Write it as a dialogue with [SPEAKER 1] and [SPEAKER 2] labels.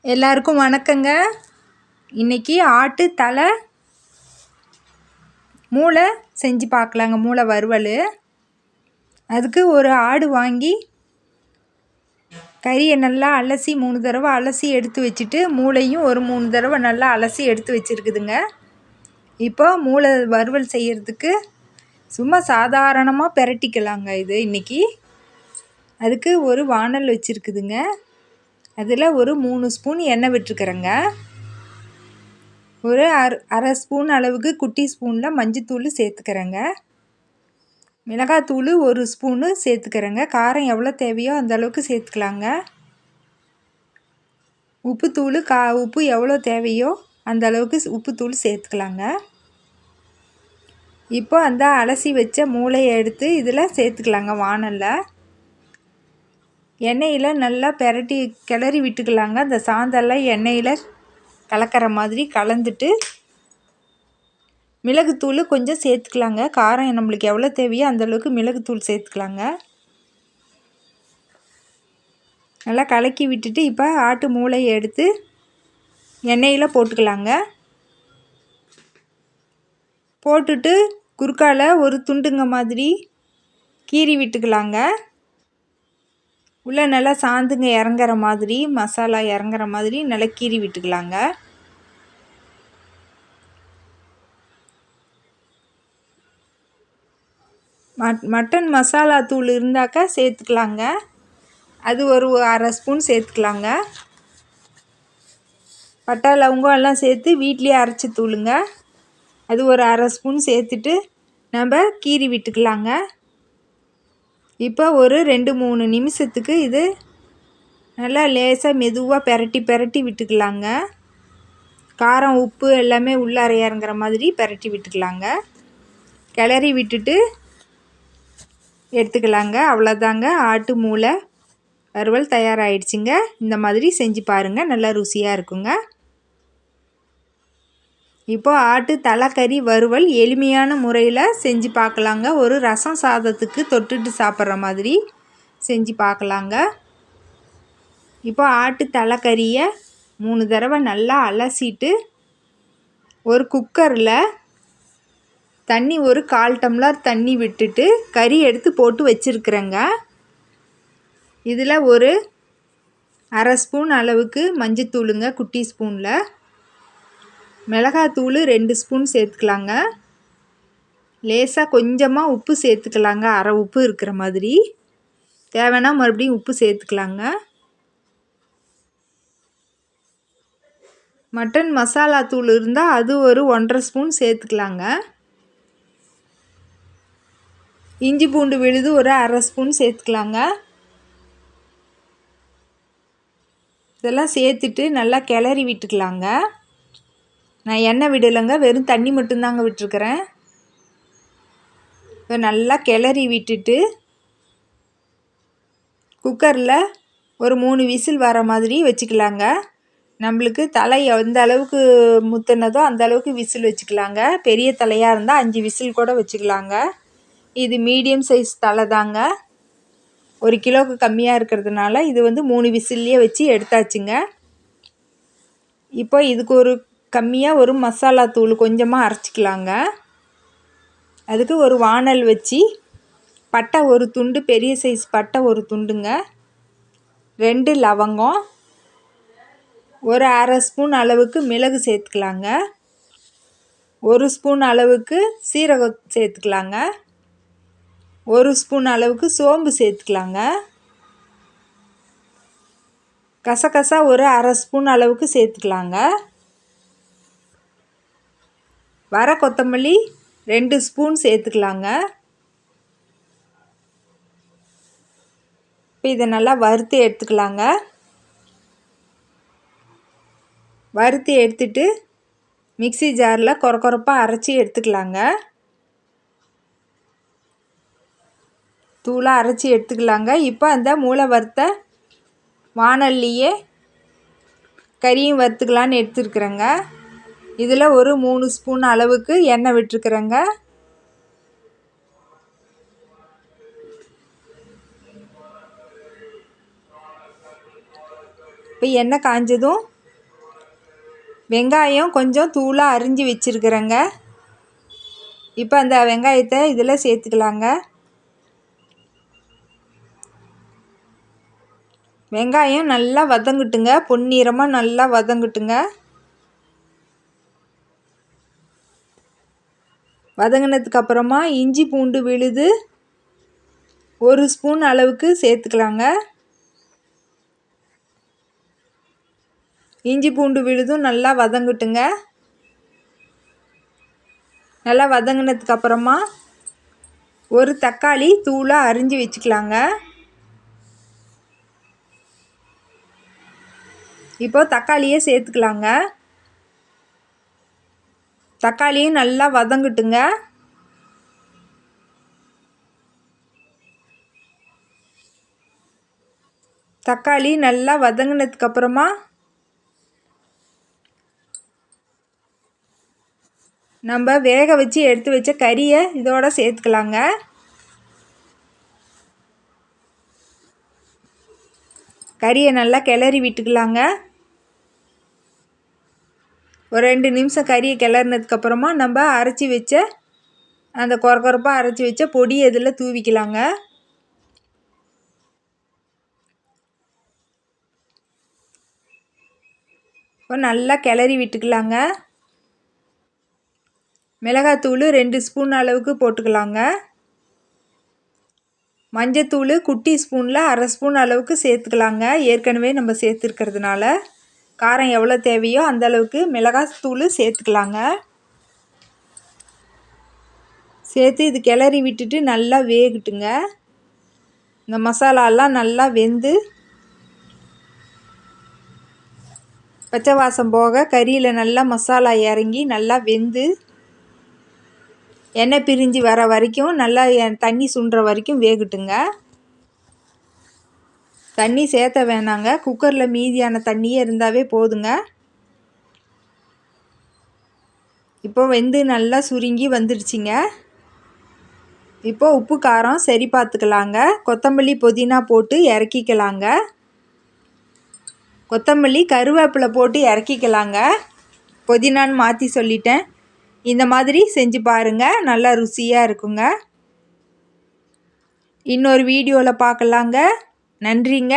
[SPEAKER 1] எல்லாருக்கும் வணக்கங்க. இன்றைக்கி ஆட்டு தலை மூளை செஞ்சு பார்க்கலாங்க. மூளை வறுவல். அதுக்கு ஒரு ஆடு வாங்கி கறியை நல்லா அலசி 3 தடவை அலசி எடுத்து வச்சுட்டு மூளையும் ஒரு 3 தடவை நல்லா அலசி எடுத்து வச்சுருக்குதுங்க. இப்போ மூளை வறுவல் செய்கிறதுக்கு சும்மா சாதாரணமாக பிரட்டிக்கலாங்க. இது இன்றைக்கி அதுக்கு ஒரு வாணல் வச்சுருக்குதுங்க. அதில் ஒரு 3 ஸ்பூன் எண்ணெய் விட்டுருக்குறேங்க. ஒரு அரை ஸ்பூன் அளவுக்கு குட்டி ஸ்பூனில் மஞ்சத்தூள் சேர்த்துக்கிறேங்க. மிளகாத்தூள் ஒரு ஸ்பூனு சேர்த்துக்கிறேங்க. காரம் எவ்வளோ தேவையோ அந்த அளவுக்கு சேர்த்துக்கலாங்க. உப்புத்தூள் உப்பு எவ்வளோ தேவையோ அந்த அளவுக்கு உப்புத்தூள் சேர்த்துக்கலாங்க. இப்போ அந்த அலசி வச்ச மூளையை எடுத்து இதில் சேர்த்துக்கலாங்க. வாணலில் எண்ணெயில் நல்லா கிளறி விட்டுக்கலாங்க. அந்த சாந்தெல்லாம் எண்ணெயில் கலக்கிற மாதிரி கலந்துட்டு மிளகுத்தூள் கொஞ்சம் சேர்த்துக்கலாங்க. காரம் நம்மளுக்கு எவ்வளோ தேவையோ அந்தளவுக்கு மிளகுத்தூள் சேர்த்துக்கலாங்க. நல்லா கலக்கி விட்டுட்டு இப்போ ஆட்டு மூளையை எடுத்து எண்ணெயில் போட்டுக்கலாங்க. போட்டுட்டு குறுக்கால ஒரு துண்டுங்க மாதிரி கீறி விட்டுக்கலாங்க. உள்ளே நல்லா சாந்துங்க இறங்குற மாதிரி மசாலா இறங்குற மாதிரி நல்லா கீறி விட்டுக்கலாங்க. மட்டன் மசாலா தூள் இருந்தாக்கா சேர்த்துக்கலாங்க. அது ஒரு அரை ஸ்பூன் சேர்த்துக்கலாங்க. பட்டை லவங்கம் எல்லாம் சேர்த்து வீட்லேயே அரைச்சி தூளுங்க. அது ஒரு அரை ஸ்பூன் சேர்த்துட்டு நம்ம கீறி விட்டுக்கலாங்க. இப்போ ஒரு 2-3 நிமிஷத்துக்கு இது நல்லா லேசாக மெதுவாக பிரட்டி விட்டுக்கலாங்க. காரம் உப்பு எல்லாமே உள்ளார இறங்குற மாதிரி பிரட்டி விட்டுக்கலாங்க. கிளறி விட்டுட்டு எடுத்துக்கலாங்க. அவ்வளோதாங்க, ஆட்டு மூளை வறுவல் தயாராகிடுச்சிங்க. இந்த மாதிரி செஞ்சு பாருங்கள், நல்லா ருசியாக இருக்குங்க. இப்போது ஆட்டு தலைக்கறி வறுவல் எளிமையான முறையில் செஞ்சு பார்க்கலாங்க. ஒரு ரசம் சாதத்துக்கு தொட்டுட்டு சாப்பிட்ற மாதிரி செஞ்சு பார்க்கலாங்க. இப்போ ஆட்டு தலைக்கறியை 3 தடவை நல்லா அலசிட்டு ஒரு குக்கரில் தண்ணி ஒரு 1/4 டம்ளர் தண்ணி விட்டுட்டு கறி எடுத்து போட்டு வச்சுருக்குறேங்க. இதில் ஒரு அரை ஸ்பூன் அளவுக்கு மஞ்சத்தூளுங்க, குட்டி ஸ்பூனில் மிளகாத்தூள் 2 ஸ்பூன் சேர்த்துக்கலாங்க. லேசாக கொஞ்சமாக உப்பு சேர்த்துக்கலாங்க. அரை உப்பு இருக்கிற மாதிரி. தேவைன்னா மறுபடியும் உப்பு சேர்த்துக்கலாங்க. மட்டன் மசாலா தூள் இருந்தால் அது ஒரு 1/2 ஸ்பூன் சேர்த்துக்கலாங்க. இஞ்சி பூண்டு விழுது ஒரு அரை ஸ்பூன் சேர்த்துக்கலாங்க. இதெல்லாம் சேர்த்துட்டு நல்லா கிளறி விட்டுக்கலாங்க. நான் எண்ணெய் விடலைங்க, வெறும் தண்ணி மட்டும்தாங்க விட்டுருக்குறேன். இப்போ நல்லா கிளறி விட்டுட்டு குக்கரில் ஒரு 3 விசில் வர மாதிரி வச்சுக்கலாங்க. நம்மளுக்கு தலை எந்த அளவுக்கு முத்துனதோ அந்த அளவுக்கு விசில் வச்சுக்கலாங்க. பெரிய தலையாக இருந்தால் 5 விசில் கூட வச்சுக்கலாங்க. இது மீடியம் சைஸ் தலை தாங்க. 1 கிலோவுக்கு கம்மியாக இருக்கிறதுனால இது 3 விசில்லையே வச்சு எடுத்தாச்சுங்க. இப்போ இதுக்கு ஒரு கம்மியாக ஒரு மசாலா தூள் கொஞ்சமாக அரைச்சிக்கலாங்க. அதுக்கு ஒரு வாணல் வச்சு பட்டை ஒரு துண்டு, பெரிய சைஸ் பட்டை ஒரு துண்டுங்க, 2 லவங்கம், ஒரு அரை ஸ்பூன் அளவுக்கு மிளகு சேர்த்துக்கலாங்க. 1 ஸ்பூன் அளவுக்கு சீரகம் சேர்த்துக்கலாங்க. 1 ஸ்பூன் அளவுக்கு சோம்பு சேர்த்துக்கலாங்க. கசகசா ஒரு அரை ஸ்பூன் அளவுக்கு சேர்த்துக்கலாங்க. வர கொத்தமல்லி 2 ஸ்பூன் சேர்த்துக்கலாங்க. இப்போ இதை நல்லா வறுத்து எடுத்துக்கலாங்க. வறுத்து எடுத்துட்டு மிக்ஸி ஜாரில் கொரப்பாக அரைச்சி எடுத்துக்கலாங்க. தூளாக அரைச்சி எடுத்துக்கலாங்க. இப்போ அந்த மூளை வறுத்த வாணல்லையே கறியும் வறுத்துக்கலான்னு எடுத்துருக்குறேங்க. இதில் ஒரு 3 ஸ்பூன் அளவுக்கு எண்ணெய் விட்டுருக்குறேங்க. இப்போ எண்ணெய் காஞ்சதும் வெங்காயம் கொஞ்சம் தூளாக அரிஞ்சு வச்சுருக்குறேங்க. இப்போ அந்த வெங்காயத்தை இதில் சேர்த்துக்கலாங்க. வெங்காயம் நல்லா வதங்கட்டுங்க, பொன்னிறமாக நல்லா வதங்கட்டுங்க. வதங்கினதுக்கப்புறமா இஞ்சி பூண்டு விழுது 1 ஸ்பூன் அளவுக்கு சேர்த்துக்கலாங்க. இஞ்சி பூண்டு விழுதும் நல்லா வதங்கட்டுங்க. நல்லா வதங்கினதுக்கப்புறமா ஒரு தக்காளி தூளாக அரிஞ்சு வச்சுக்கலாங்க. இப்போ தக்காளியை சேர்த்துக்கலாங்க. தக்காளியும் நல்லா வதங்கட்டுங்க. தக்காளி நல்லா வதங்கினதுக்கப்புறமா நம்ம வேக வச்சு எடுத்து வச்ச கறியை இதோட சேர்த்துக்கலாங்க. கறியை நல்லா கிளறி விட்டுக்கலாங்க. ஒரு 2 நிமிஷம் கறியை கிளறினதுக்கப்புறமா நம்ம அரைச்சி வச்ச அந்த கொரப்பாக அரைச்சி வச்ச பொடி இதில் தூவிக்கலாங்க. இப்போ நல்லா கிளறி விட்டுக்கலாங்க. மிளகாத்தூள் 2 ஸ்பூன் அளவுக்கு போட்டுக்கலாங்க. மஞ்சத்தூள் குட்டி ஸ்பூனில் 1/2 ஸ்பூன் அளவுக்கு சேர்த்துக்கலாங்க. ஏற்கனவே நம்ம சேர்த்துருக்கிறதுனால காரம் எவ்வளோ தேவையோ அந்த அளவுக்கு மிளகாத்தூள் சேர்த்துக்கலாங்க. சேர்த்து இது கிளறி விட்டுட்டு நல்லா வேகட்டுங்க. இந்த மசாலாலாம் நல்லா வெந்து பச்சை வாசம் போக கறியில் நல்லா மசாலா இறங்கி நல்லா வெந்து எண்ணெய் பிரிஞ்சு வர வரைக்கும் நல்லா தண்ணி சுண்டுற வரைக்கும் வேகட்டுங்க. தண்ணி சேர்த்த வேணாங்க, குக்கரில் மீதியான தண்ணியே இருந்தாவே போதுங்க. இப்போ வெந்து நல்லா சுருங்கி வந்துடுச்சிங்க. இப்போ உப்பு காரம் சரி பார்த்துக்கலாங்க. கொத்தமல்லி புதினா போட்டு இறக்கிக்கலாங்க. கொத்தமல்லி கருவேப்பிலை போட்டு இறக்கிக்கலாங்க. புதினான்னு மாற்றி சொல்லிட்டேன். இந்த மாதிரி செஞ்சு பாருங்கள், நல்லா ருசியாக இருக்குங்க. இன்னொரு வீடியோவில் பார்க்கலாங்க. நன்றிங்க.